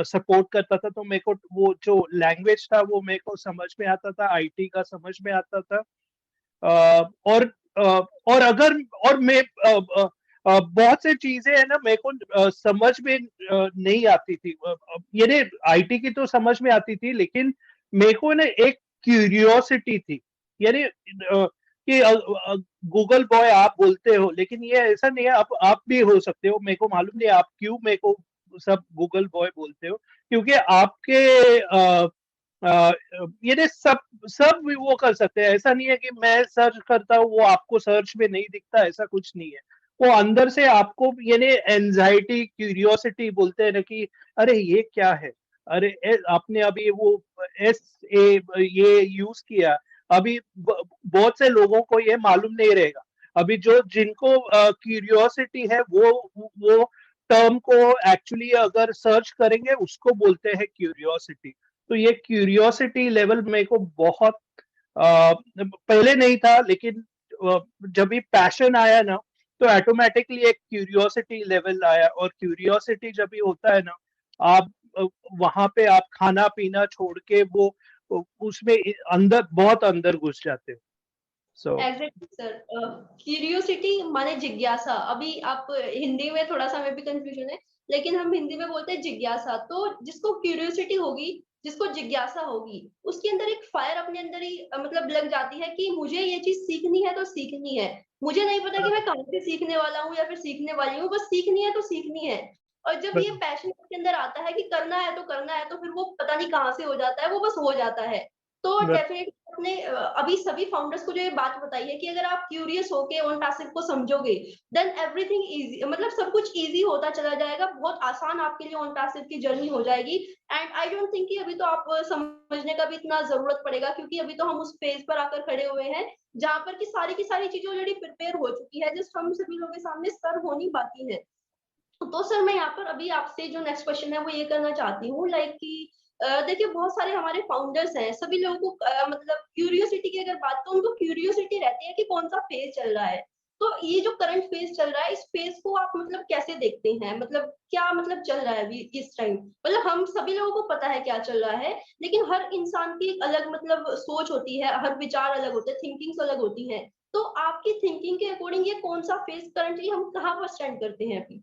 [SPEAKER 2] सपोर्ट करता था, तो मेरे को वो जो लैंग्वेज था वो मेरे को समझ में आता था, आईटी का समझ में आता था। और और अगर और मैं बहुत से चीजें है ना मेरे को समझ में नहीं आती थी। ये आईटी की तो समझ में आती थी, लेकिन मेरे को ना एक क्यूरियोसिटी थी, यानी कि गूगल बॉय आप बोलते हो, लेकिन ये ऐसा नहीं है, आप भी हो सकते हो। मेरे को मालूम नहीं आप क्यों मेरे को सब गूगल बॉय बोलते हो, क्योंकि आपके अ, ये ने सब भी वो कर सकते हैं। ऐसा नहीं है कि मैं सर्च करता हूँ वो आपको सर्च में नहीं दिखता, ऐसा कुछ नहीं है। वो अंदर से आपको ये ने एंजाइटी क्यूरियोसिटी बोलते हैं ना कि अरे ये क्या है, अरे आपने अभी वो एस ए ये यूज किया, अभी बहुत से लोगों को ये मालूम नहीं रहेगा। अभी जो जिनको क्यूरियोसिटी है वो टर्म को एक्चुअली अगर सर्च करेंगे उसको बोलते हैं क्यूरियोसिटी। तो ये क्यूरियोसिटी लेवल मेरे को बहुत पहले नहीं था, लेकिन जब भी पैशन आया ना तो ऑटोमेटिकली एक क्यूरियोसिटी लेवल आया। और क्यूरियोसिटी जब भी होता है ना, आप वहां पे आप खाना पीना छोड़ के वो उसमें अंदर बहुत अंदर घुस जाते हो। So
[SPEAKER 1] exactly sir. क्यूरियोसिटी माने जिज्ञासा। अभी आप हिंदी में थोड़ा सा में भी कंफ्यूजन है, लेकिन हम हिंदी में बोलते हैं जिज्ञासा। तो जिसको क्यूरियोसिटी होगी, जिसको जिज्ञासा होगी, उसके अंदर एक फायर अपने अंदर ही मतलब लग जाती है कि मुझे ये चीज सीखनी है तो सीखनी है। मुझे नहीं पता कि मैं कहाँ से सीखने वाला हूँ या फिर सीखने वाली हूँ, बस सीखनी है तो सीखनी है। और जब ये पैशन आपके अंदर आता है कि करना है तो करना है, तो फिर वो पता नहीं कहाँ से हो जाता है, वो बस हो जाता है। तो डेफिनेटली अपने अभी सभी फाउंडर्स को जो ये बात बताई है कि अगर आप क्यूरियस होके ओन पैसिव को समझोगे, देन एवरीथिंग इजी, मतलब सब कुछ इजी होता चला जाएगा, बहुत आसान आपके लिए ओन पैसिव की जर्नी हो जाएगी। एंड आई डोंट थिंक कि अभी तो आप समझने का भी इतना जरूरत पड़ेगा, क्योंकि अभी तो हम उस फेज पर आकर खड़े हुए हैं जहां पर की सारी चीजें ऑलरेडी प्रिपेयर हो चुकी है, जस्ट हम सभी लोगों के सामने सर्व होनी बाकी है। तो सर मैं यहाँ पर अभी आपसे जो नेक्स्ट क्वेश्चन है वो ये करना चाहती हूँ, लाइक कि देखिए बहुत सारे हमारे फाउंडर्स हैं, सभी लोगों को मतलब क्यूरियोसिटी की अगर बात, तो उनको क्यूरियोसिटी रहती है कि कौन सा फेज चल रहा है। तो ये जो करंट फेज चल रहा है, इस फेज को आप मतलब कैसे देखते हैं, मतलब क्या मतलब चल रहा है अभी इस टाइम? मतलब हम सभी लोगों को पता है क्या चल रहा है, लेकिन हर इंसान की एक अलग मतलब सोच होती है, हर विचार अलग होते हैं, थिंकिंग्स अलग होती हैं। तो आपकी थिंकिंग के अकॉर्डिंग ये कौन सा फेज करंटली हम कहाँ पर स्टैंड करते हैं अभी?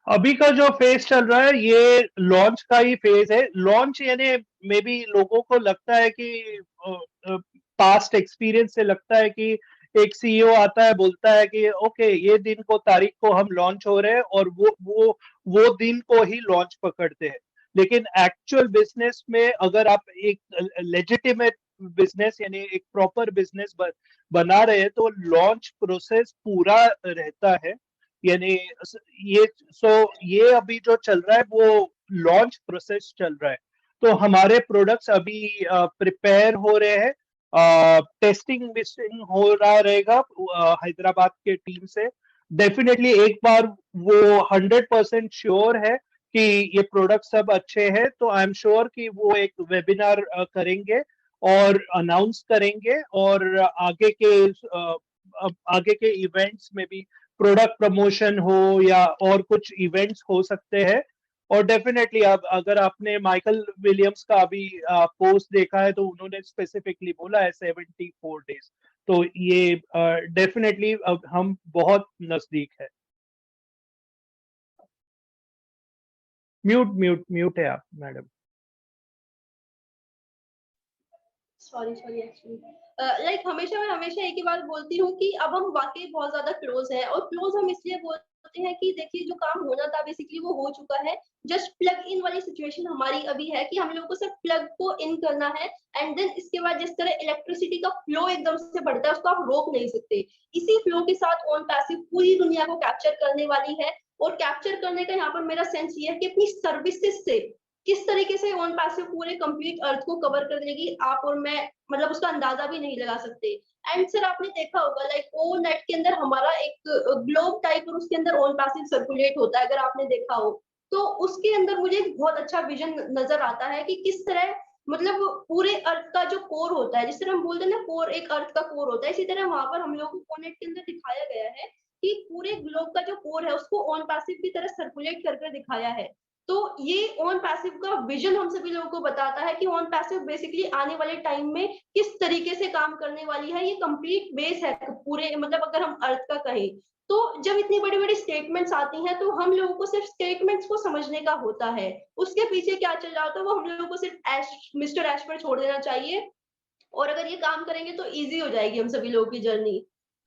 [SPEAKER 2] अभी का जो फेज चल रहा है ये लॉन्च का ही फेज है। लॉन्च यानी मे बी लोगों को लगता है कि पास्ट एक्सपीरियंस से लगता है कि एक सीईओ आता है बोलता है कि ओके ये दिन को तारीख को हम लॉन्च हो रहे हैं, और वो दिन को ही लॉन्च पकड़ते हैं। लेकिन एक्चुअल बिजनेस में अगर आप एक लेजिटिमेट बिजनेस यानी एक प्रॉपर बिजनेस बना रहे हैं तो लॉन्च प्रोसेस पूरा रहता है। यानी ये सो ये अभी जो चल रहा है वो लॉन्च प्रोसेस चल रहा है। तो हमारे प्रोडक्ट्स अभी प्रिपेयर हो रहे हैं, टेस्टिंग मिस्टिंग हो रहा रहेगा हैदराबाद के टीम से। डेफिनेटली एक बार वो 100% श्योर है कि ये प्रोडक्ट सब अच्छे हैं, तो आई एम श्योर कि वो एक वेबिनार करेंगे और अनाउंस करेंगे, और आगे के इवेंट्स में भी प्रोडक्ट प्रमोशन हो या और कुछ इवेंट्स हो सकते हैं। और डेफिनेटली अब अगर आपने माइकल विलियम्स का अभी पोस्ट देखा है तो उन्होंने स्पेसिफिकली बोला है 74 डेज। तो ये डेफिनेटली अब हम बहुत नजदीक है। म्यूट म्यूट म्यूट है आप madam.
[SPEAKER 1] Sorry sorry actually like मैं हमेशा एक ही बात बोलती हूँ कि अब हम वाकई बहुत ज्यादा क्लोज हैं, और क्लोज हम इसलिए बोलते हैं कि देखिए जो काम होना था बेसिकली वो हो चुका है। जस्ट प्लग इन वाली सिचुएशन हमारी अभी है कि हम लोग को सिर्फ प्लग को इन करना है, एंड देन इसके बाद जिस तरह इलेक्ट्रिसिटी का फ्लो एकदम से बढ़ता है उसको आप रोक नहीं सकते। इसी फ्लो के साथ ऑन पैसिव पूरी दुनिया को कैप्चर करने वाली है। और कैप्चर करने का यहाँ पर मेरा सेंस ये है कि अपनी सर्विसेज से किस तरीके से ऑन पैसिव पूरे कंप्लीट अर्थ को कवर कर लेगी, आप और मैं मतलब उसका अंदाजा भी नहीं लगा सकते। एंड सर आपने देखा होगा लाइक ओ नेट के अंदर हमारा एक ग्लोब टाइप और उसके अंदर ऑन पैसिव सर्कुलेट होता है, अगर आपने देखा हो। तो उसके अंदर मुझे एक बहुत अच्छा विजन नजर आता है कि किस तरह मतलब पूरे अर्थ का जो कोर होता है, जिस तरह हम बोलते हैं ना कोर, एक अर्थ का कोर होता है, इसी तरह वहां पर हम लोगों को कोनेट के अंदर दिखाया गया है कि पूरे ग्लोब का जो कोर है उसको ऑन पैसिव की तरह सर्कुलेट करके दिखाया है। तो ये ऑन पैसिव का विजन हम सभी लोगों को बताता है कि ऑन पैसिव बेसिकली आने वाले टाइम में किस तरीके से काम करने वाली है। ये कंप्लीट बेस है पूरे, मतलब अगर हम अर्थ का कहें तो जब इतनी बड़ी बड़ी स्टेटमेंट्स आती हैं तो हम लोगों को सिर्फ स्टेटमेंट्स को समझने का होता है, उसके पीछे क्या चल रहा होता है वो हम लोगों को सिर्फ मिस्टर ऐश पर छोड़ देना चाहिए। और अगर ये काम करेंगे तो इजी हो जाएगी हम सभी लोगों की जर्नी।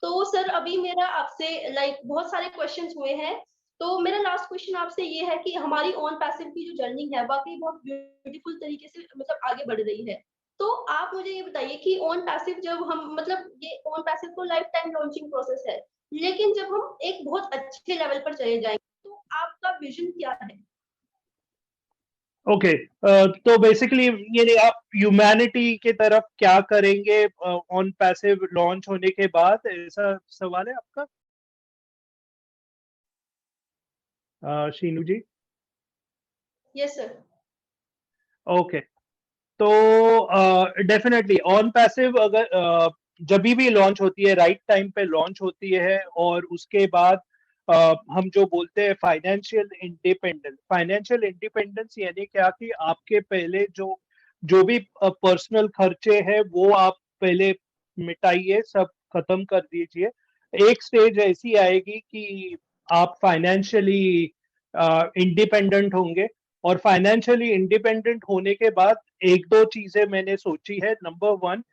[SPEAKER 1] तो सर अभी मेरा आपसे लाइक बहुत सारे क्वेश्चंस हुए हैं, तो मेरा लास्ट क्वेश्चन आपसे ये है कि हमारी ऑन पैसिव की जो जर्नी है वाकई बहुत ब्यूटीफुल तरीके से मतलब आगे बढ़ रही है। तो आप मुझे ये बताइए कि ऑन पैसिव जब हम मतलब ये ऑन पैसिव तो लाइफ टाइम लॉन्चिंग प्रोसेस है, लेकिन जब हम एक बहुत अच्छे लेवल पर चले जाएंगे तो आपका विजन क्या है?
[SPEAKER 2] ओके, तो बेसिकली ये आप ह्यूमैनिटी की तरफ क्या करेंगे ऑन पैसिव लॉन्च होने के बाद, ऐसा सवाल है आपका Sheenu ji?
[SPEAKER 1] Yes sir.
[SPEAKER 2] Okay, तो डेफिनेटली ऑन पैसिव अगर जब भी लॉन्च होती है, राइट टाइम पे लॉन्च होती है, और उसके बाद हम जो बोलते हैं फाइनेंशियल इंडिपेंडेंस यानी क्या कि आपके पहले जो जो भी पर्सनल खर्चे हैं वो आप पहले मिटाइए, सब खत्म कर दीजिए। एक स्टेज ऐसी आएगी कि आप फाइनेंशियली इंडिपेंडेंट होंगे, और फाइनेंशियली इंडिपेंडेंट होने के बाद एक दो चीजें मैंने सोची है। नंबर वन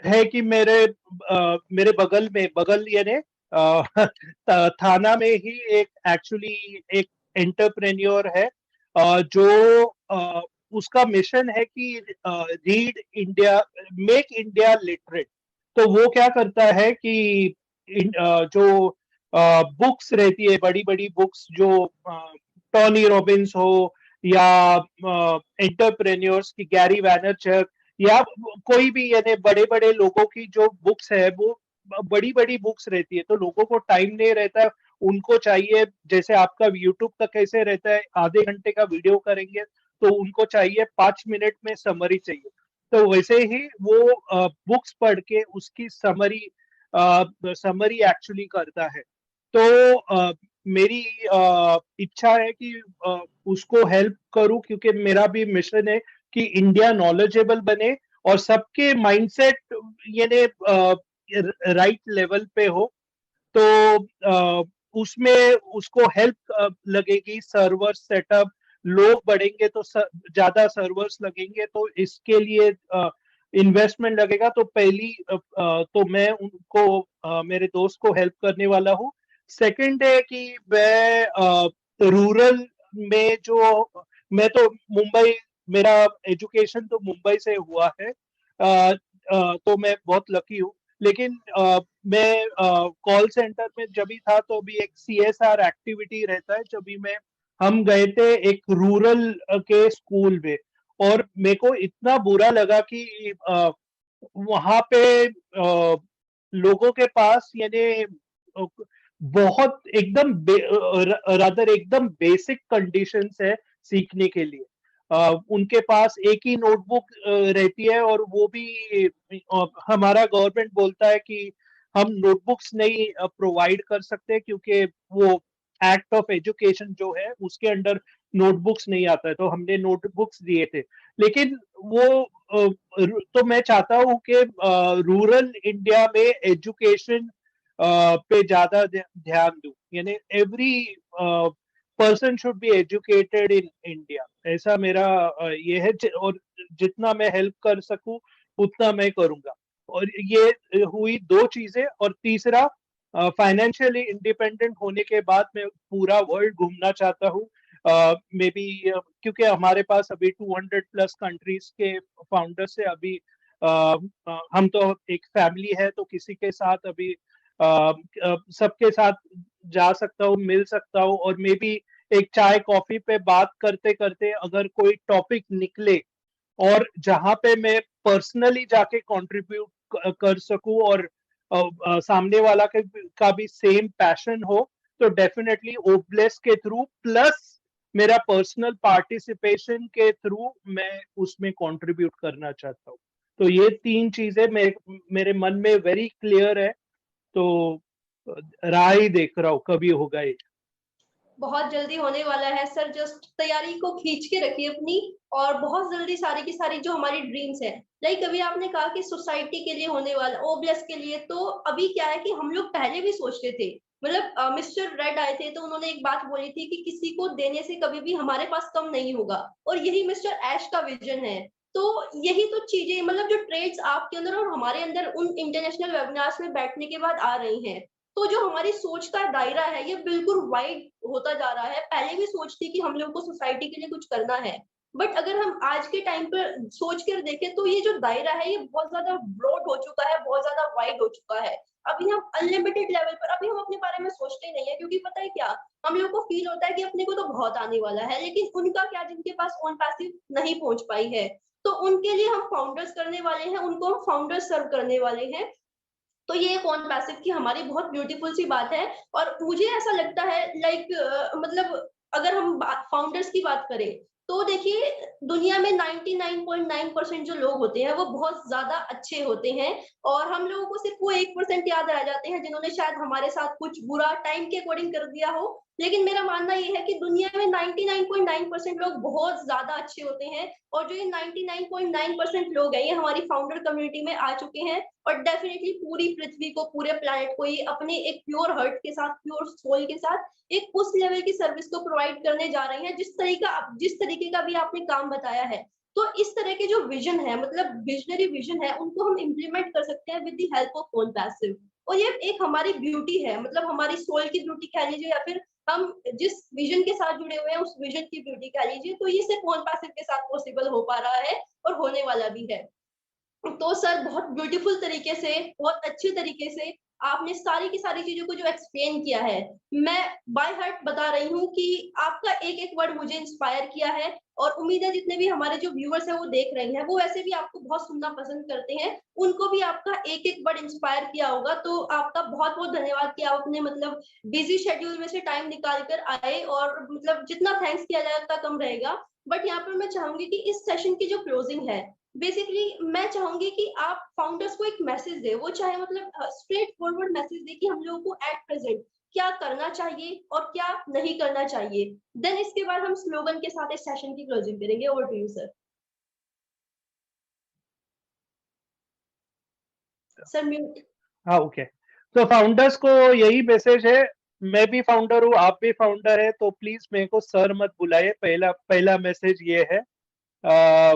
[SPEAKER 2] है कि मेरे बगल यानी थाना में ही एक एक्चुअली एक एंटरप्रेन्योर है, जो उसका मिशन है कि read India, make India literate. तो वो क्या करता है कि जो बुक्स रहती है, बड़ी बड़ी बुक्स जो टॉनी रॉबिन्स हो या एंटरप्रेन्योर्स की गैरी वैनरचक, या कोई भी यानी बड़े बड़े लोगों की जो बुक्स है वो बड़ी बड़ी बुक्स रहती है, तो लोगों को टाइम नहीं रहता है। उनको चाहिए जैसे आपका यूट्यूब का कैसे रहता है, आधे घंटे का वीडियो करेंगे तो उनको चाहिए 5 मिनट में समरी चाहिए। तो वैसे ही वो बुक्स पढ़ के उसकी समरी एक्चुअली करता है। तो मेरी इच्छा है कि उसको हेल्प करूं, क्योंकि मेरा भी मिशन है कि इंडिया नॉलेजेबल बने और सबके माइंडसेट यानी राइट लेवल पे हो। तो उसमें उसको हेल्प लगेगी, सर्वर सेटअप, लोग बढ़ेंगे तो ज्यादा सर्वर्स लगेंगे, तो इसके लिए इन्वेस्टमेंट लगेगा। तो पहली तो मैं उनको मेरे दोस्त को हेल्प करने वाला हूँ। सेकंड है कि मैं रूरल में जो, मैं तो मुंबई, मेरा एजुकेशन तो मुंबई से हुआ है, तो मैं बहुत लकी हूँ। लेकिन मैं कॉल सेंटर में जब भी था तो भी एक CSR एक्टिविटी रहता है, जब भी मैं हम गए थे एक रूरल के स्कूल में, और मेरे को इतना बुरा लगा कि वहां पे लोगों के पास यानी बहुत एकदम रादर एकदम बेसिक कंडीशंस है सीखने के लिए। उनके पास एक ही नोटबुक रहती है, और वो भी हमारा गवर्नमेंट बोलता है कि हम नोटबुक्स नहीं प्रोवाइड कर सकते, क्योंकि वो एक्ट ऑफ एजुकेशन जो है उसके अंडर नोटबुक्स नहीं आता है। तो हमने नोटबुक्स दिए थे, लेकिन वो तो मैं चाहता हूँ कि रूरल इंडिया में एजुकेशन पे ज्यादा ध्यान दूं, यानी every person should be educated in India, ऐसा मेरा ये है। और जितना मैं हेल्प कर सकूं उतना मैं करूंगा। और ये हुई दो चीजें। और तीसरा, फाइनेंशियली इंडिपेंडेंट होने के बाद मैं पूरा वर्ल्ड घूमना चाहता हूँ। मे बी क्योंकि हमारे पास अभी 200+ कंट्रीज के फाउंडर्स से अभी हम तो एक फैमिली है, तो किसी के साथ अभी सबके साथ जा सकता हूँ, मिल सकता हूँ, और मे बी एक चाय कॉफी पे बात करते करते अगर कोई टॉपिक निकले और जहां पे मैं पर्सनली जाके कंट्रीब्यूट कर सकूं, और सामने वाला का भी सेम पैशन हो, तो डेफिनेटली ओब्लेस के थ्रू प्लस मेरा पर्सनल पार्टिसिपेशन के थ्रू मैं उसमें कंट्रीब्यूट करना चाहता हूँ। तो ये 3 चीजें मेरे मन में वेरी क्लियर है, तो राह ही देख रहा हूँ कभी होगा ये।
[SPEAKER 1] बहुत जल्दी होने वाला है सर, जस्ट तैयारी को खींच के रखिए अपनी, और बहुत जल्दी सारी की सारी जो हमारी ड्रीम्स है, लाइक अभी आपने कहा कि सोसाइटी के लिए होने वाला, ओब्लियस के लिए, तो अभी क्या है कि हम लोग पहले भी सोचते थे, मतलब मिस्टर रेड आए थे तो उन्होंने एक बात बोली थी कि किसी को देने से कभी भी हमारे पास कम नहीं होगा, और यही मिस्टर ऐश का विजन है। तो यही तो चीजें, मतलब जो ट्रेड्स आपके अंदर और हमारे अंदर उन इंटरनेशनल वेबिनार्स में बैठने के बाद आ रही हैं, तो जो हमारी सोच का दायरा है ये बिल्कुल वाइड होता जा रहा है। पहले भी सोच थी कि हम लोग को सोसाइटी के लिए कुछ करना है, बट अगर हम आज के टाइम पर सोच कर देखें तो ये जो दायरा है ये बहुत ज्यादा ब्रॉड हो चुका है, बहुत ज्यादा वाइड हो चुका है। अभी हम अनलिमिटेड लेवल पर, अभी हम अपने बारे में सोचते नहीं है, क्योंकि पता है क्या, हम लोग को फील होता है कि अपने को तो बहुत आने वाला है, लेकिन उनका क्या जिनके पास ओन पैसिव नहीं पहुंच पाई है, तो उनके लिए हम फाउंडर्स करने वाले हैं, उनको हम फाउंडर्स सर्व करने वाले हैं। तो ये एक ऑन पैसिव की हमारी बहुत ब्यूटीफुल सी बात है। और मुझे ऐसा लगता है लाइक मतलब अगर हम फाउंडर्स की बात करें, तो देखिए दुनिया में 99.9% जो लोग होते हैं वो बहुत ज्यादा अच्छे होते हैं, और हम लोगों को सिर्फ वो 1% याद रह जाते हैं जिन्होंने शायद हमारे साथ कुछ बुरा टाइम के अकॉर्डिंग कर दिया हो। लेकिन मेरा मानना ये है कि दुनिया में 99.9% लोग बहुत ज्यादा अच्छे होते हैं, और जो ये 99.9% लोग हैं ये हमारी फाउंडर कम्युनिटी में आ चुके हैं, और डेफिनेटली पूरी पृथ्वी को, पूरे प्लैनेट को ये अपने एक प्योर हार्ट के साथ, प्योर सोल के साथ एक उस लेवल की सर्विस को प्रोवाइड करने जा रहे हैं जिस तरीके का भी आपने काम बताया है। तो इस तरह के जो विजन है, मतलब विजनरी विजन है, उनको हम इम्प्लीमेंट कर सकते हैं with the help of own passive. और ये एक हमारी ब्यूटी है, मतलब हमारी सोल की ब्यूटी कह लीजिए, या फिर हम जिस विजन के साथ जुड़े हुए हैं उस विजन की ब्यूटी कह लीजिए, तो ये सिर्फ ओन पैसिव के साथ पॉसिबल हो पा रहा है, और होने वाला भी है। तो सर बहुत ब्यूटीफुल तरीके से, बहुत अच्छे तरीके से आपने सारी की सारी चीजों को जो एक्सप्लेन किया है, मैं बाय हार्ट बता रही हूँ कि आपका एक एक वर्ड मुझे इंस्पायर किया है। और उम्मीद है जितने भी हमारे जो व्यूअर्स हैं वो देख रहे हैं, वो वैसे भी आपको बहुत सुनना पसंद करते हैं, उनको भी आपका एक एक वर्ड इंस्पायर किया होगा। तो आपका बहुत बहुत धन्यवाद कि आप अपने मतलब बिजी शेड्यूल में से टाइम निकाल कर आए, और मतलब जितना थैंक्स किया जाए उतना कम रहेगा। बट यहाँ पर मैं चाहूंगी कि इस सेशन की जो क्लोजिंग है, बेसिकली मैं चाहूंगी कि आप फाउंडर्स को एक मैसेज दे, वो चाहे मतलब स्ट्रेट फॉरवर्ड मैसेज दे कि हम लोगों को एट प्रेजेंट क्या करना चाहिए और क्या नहीं करना चाहिए। देन इसके बाद हम स्लोगन के साथ इस सेशन की क्लोजिंग करेंगे। Over to you sir. Sir mute.
[SPEAKER 2] हाँ, ओके। तो फाउंडर्स को यही मैसेज है, मैं भी फाउंडर हूँ, आप भी फाउंडर है, तो प्लीज मेरे को सर मत बुलाइए। पहला पहला मैसेज ये है। आ,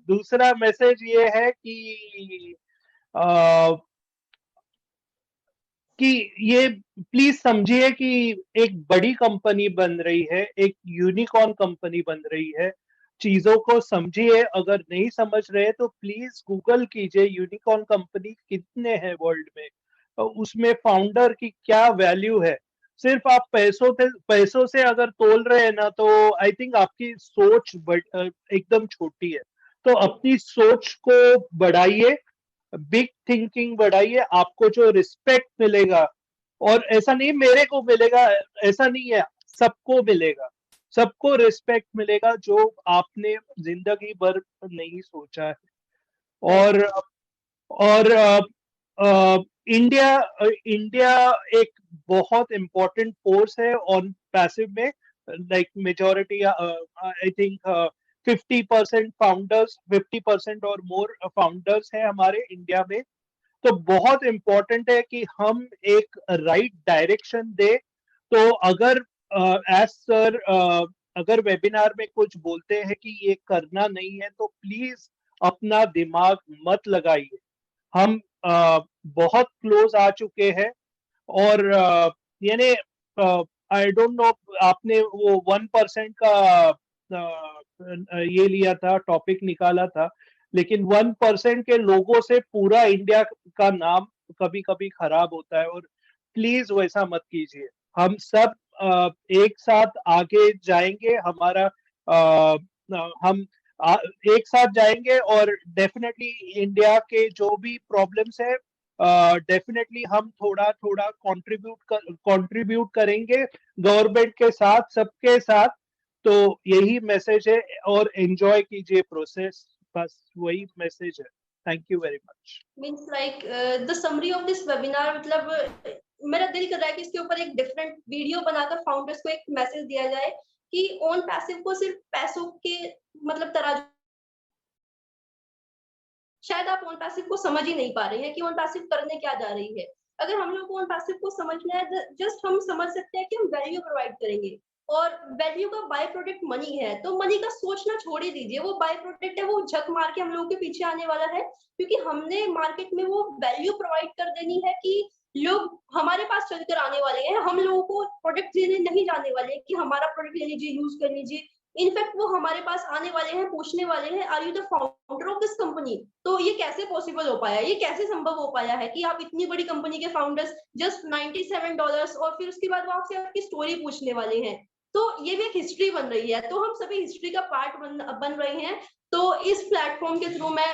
[SPEAKER 2] दूसरा मैसेज ये है आ, कि ये प्लीज समझिए कि एक बड़ी कंपनी बन रही है, एक यूनिकॉर्न कंपनी बन रही है। चीजों को समझिए, अगर नहीं समझ रहे तो प्लीज गूगल कीजिए यूनिकॉर्न कंपनी कितने हैं वर्ल्ड में, उसमें फाउंडर की क्या वैल्यू है। सिर्फ आप पैसों से अगर तोल रहे हैं ना, तो आई थिंक आपकी सोच एकदम छोटी है। तो अपनी सोच को बढ़ाइए, बिग थिंकिंग बढ़ाइए, आपको जो रिस्पेक्ट मिलेगा, और ऐसा नहीं मेरे को मिलेगा, ऐसा नहीं है, सबको मिलेगा, सबको रिस्पेक्ट मिलेगा जो आपने जिंदगी भर नहीं सोचा है।
[SPEAKER 1] राइट।
[SPEAKER 2] और इंडिया इंडिया एक बहुत इंपॉर्टेंट फोर्स है ऑन पैसिव में। Like majority I think 50% founders, 50% और मोर फाउंडर्स हैं हमारे इंडिया में। तो बहुत इंपॉर्टेंट है कि हम एक राइट डायरेक्शन दे। तो अगर एज सर अगर वेबिनार में कुछ बोलते हैं कि ये करना नहीं है, तो प्लीज अपना दिमाग मत लगाइए। हम बहुत क्लोज आ चुके हैं, और यानी आई डोंट नो, आपने वो 1% का ये लिया था, टॉपिक निकाला था, लेकिन 1% के लोगों से पूरा इंडिया का नाम कभी कभी खराब होता है, और प्लीज वैसा मत कीजिए। हम सब एक साथ आगे जाएंगे, हमारा हम एक साथ जाएंगे, और डेफिनेटली इंडिया के जो भी प्रॉब्लम्स है डेफिनेटली हम थोड़ा थोड़ा कंट्रीब्यूट करेंगे गवर्नमेंट के साथ, सबके साथ। तो यही मैसेज है, और एंजॉय कीजिए प्रोसेस, बस वही मैसेज है। Thank you very much.
[SPEAKER 1] Means like the summary of this webinar, मतलब मेरा दिल कर रहा है कि इसके ऊपर एक डिफरेंट वीडियो बनाकर फाउंडर्स को एक मैसेज दिया जाए कि ओन पैसिव को सिर्फ पैसों के मतलब तराजू, शायद आप ओन पैसिव को समझ ही नहीं पा रहे हैं कि ओन पैसिव करने क्या जा रही है। अगर हम लोग को ओन पैसिव को समझना है, जस्ट हम समझ सकते हैं कि हम वैल्यू प्रोवाइड करेंगे, और वैल्यू का बाय प्रोडक्ट मनी है, तो मनी का सोचना छोड़ ही दीजिए, वो बाय प्रोडक्ट है, वो झक मार के हम लोगों के पीछे आने वाला है, क्योंकि हमने मार्केट में वो वैल्यू प्रोवाइड कर देनी है कि लोग हमारे पास चलकर आने वाले हैं, हम लोगों को प्रोडक्ट देने नहीं जाने वाले कि हमारा प्रोडक्ट ले लीजिए, यूज कर लीजिए। इनफैक्ट वो हमारे पास आने वाले हैं, पूछने वाले हैं, are you the founder of this company? तो ये कैसे पॉसिबल हो पाया, ये कैसे संभव हो पाया है कि आप इतनी बड़ी कंपनी के फाउंडर्स जस्ट $97, और फिर उसके बाद वो आपसे आपकी स्टोरी पूछने वाले हैं। तो ये भी एक हिस्ट्री बन रही है, तो हम सभी हिस्ट्री का पार्ट बन रहे हैं। तो इस प्लेटफॉर्म के थ्रू मैं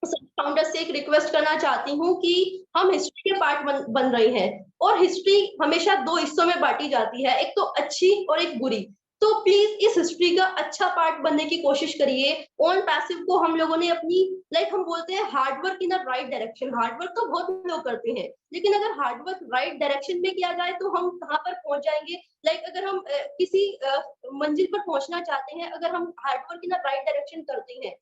[SPEAKER 1] फाउंडर्स से एक रिक्वेस्ट करना चाहती हूँ कि हम हिस्ट्री के पार्ट बन रहे हैं, और हिस्ट्री हमेशा दो हिस्सों में बांटी जाती है, एक तो अच्छी और एक बुरी। तो प्लीज इस हिस्ट्री का अच्छा पार्ट बनने की कोशिश करिए। ओन पैसिव को हम लोगों ने अपनी हम बोलते हैं hard work in the right direction. Hard work तो बहुत लोग करते हैं, लेकिन अगर हार्डवर्क राइट डायरेक्शन में किया जाए तो हम कहाँ पर पहुंच जाएंगे। अगर हम किसी मंजिल पर पहुंचना चाहते हैं, अगर हम hard work in the right direction करते हैं,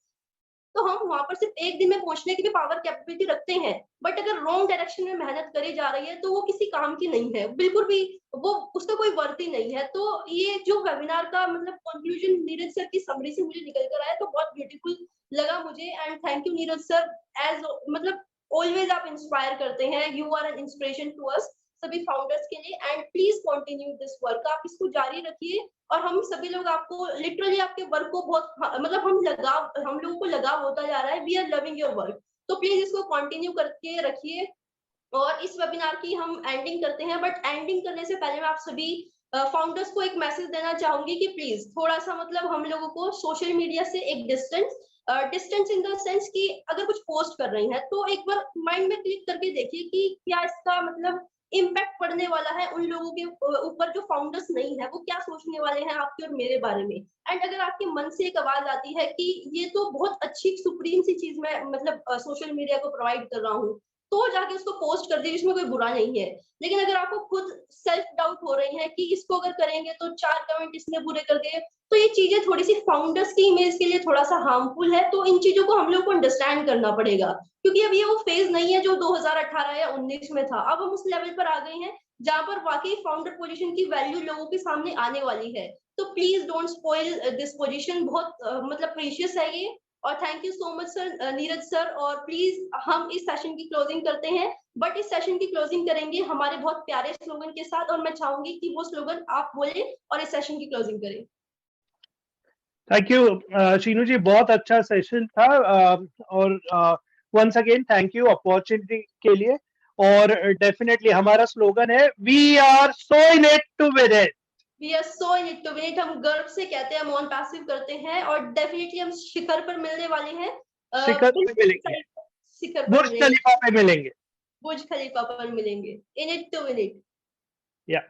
[SPEAKER 1] तो हम वहां पर सिर्फ एक दिन में पहुंचने की भी पावर कैपेबिलिटी रखते हैं। बट अगर रॉन्ग डायरेक्शन में मेहनत करी जा रही है तो वो किसी काम की नहीं है, बिल्कुल भी वो उसका कोई वर्थ ही नहीं है। तो ये जो वेबिनार का मतलब कंक्लूजन नीरज सर की समरी से मुझे निकल कर आया, तो बहुत ब्यूटीफुल लगा मुझे। And thank you Neeraj sir, as मतलब ऑलवेज आप इंस्पायर करते हैं, you are an inspiration to us सभी फाउंडर्स के लिए। And please continue this work, आप इसको जारी रखिए, और हम सभी लोग आपको लिटरली आपके वर्क को बहुत मतलब हम लोगों को लगाव होता जा रहा है। We are loving your work, तो प्लीज इसको कंटिन्यू करके रखिए। और इस वेबिनार की हम एंडिंग करते हैं, बट एंडिंग करने से पहले मैं आप सभी फाउंडर्स को एक मैसेज देना चाहूंगी कि प्लीज थोड़ा सा मतलब हम लोगों को सोशल मीडिया से एक डिस्टेंस इन द सेंस कि अगर कुछ पोस्ट कर रही है तो एक बार माइंड में क्लिक करके देखिए कि क्या इसका मतलब इम्पैक्ट पड़ने वाला है उन लोगों के ऊपर जो फाउंडर्स नहीं है, वो क्या सोचने वाले हैं आपके और मेरे बारे में। एंड अगर आपके मन से एक आवाज आती है कि ये तो बहुत अच्छी सुप्रीम सी चीज मैं मतलब सोशल मीडिया को प्रोवाइड कर रहा हूँ, तो जाके उसको पोस्ट कर दीजिए, इसमें कोई बुरा नहीं है। लेकिन अगर आपको खुद सेल्फ डाउट हो रही है कि इसको अगर करेंगे तो 4 कमेंट इसने बुरे कर दिए, तो ये चीजें थोड़ी सी फाउंडर्स की इमेज के लिए थोड़ा सा हार्मफुल है। तो इन चीजों को हम लोग को अंडरस्टैंड करना पड़ेगा, क्योंकि अब ये वो फेज नहीं है जो 2018 या 19 में था। अब हम उस लेवल पर आ गए हैं जहां पर वाकई फाउंडर पोजीशन की वैल्यू लोगों के सामने आने वाली है। तो please don't spoil this position, बहुत मतलब प्रीशियस है ये। और thank you so much sir, Neeraj sir. और प्लीज हम इस सेशन की क्लोजिंग करते हैं, बट इस सेशन की क्लोजिंग करेंगे हमारे बहुत प्यारे स्लोगन के साथ, और मैं चाहूंगी कि वो स्लोगन आप बोले और इस सेशन की क्लोजिंग करें।
[SPEAKER 2] थैंक यू शीनू जी, बहुत अच्छा सेशन था। और once again thank you opportunity के लिए। और डेफिनेटली हमारा स्लोगन है, we are so in it to win it.
[SPEAKER 1] We are so in it to win it. हम गर्व से कहते हैं, हम ऑन पैसिव करते हैं, और डेफिनेटली हम शिखर पर मिलने वाले हैं।
[SPEAKER 2] शिखर पे मिलेंगे,
[SPEAKER 1] शिखर पर
[SPEAKER 2] बुर्ज
[SPEAKER 1] मिलेंगे,
[SPEAKER 2] खलीफा पे मिलेंगे।
[SPEAKER 1] बुर्ज खलीफा पर मिलेंगे। In it to win it.
[SPEAKER 2] या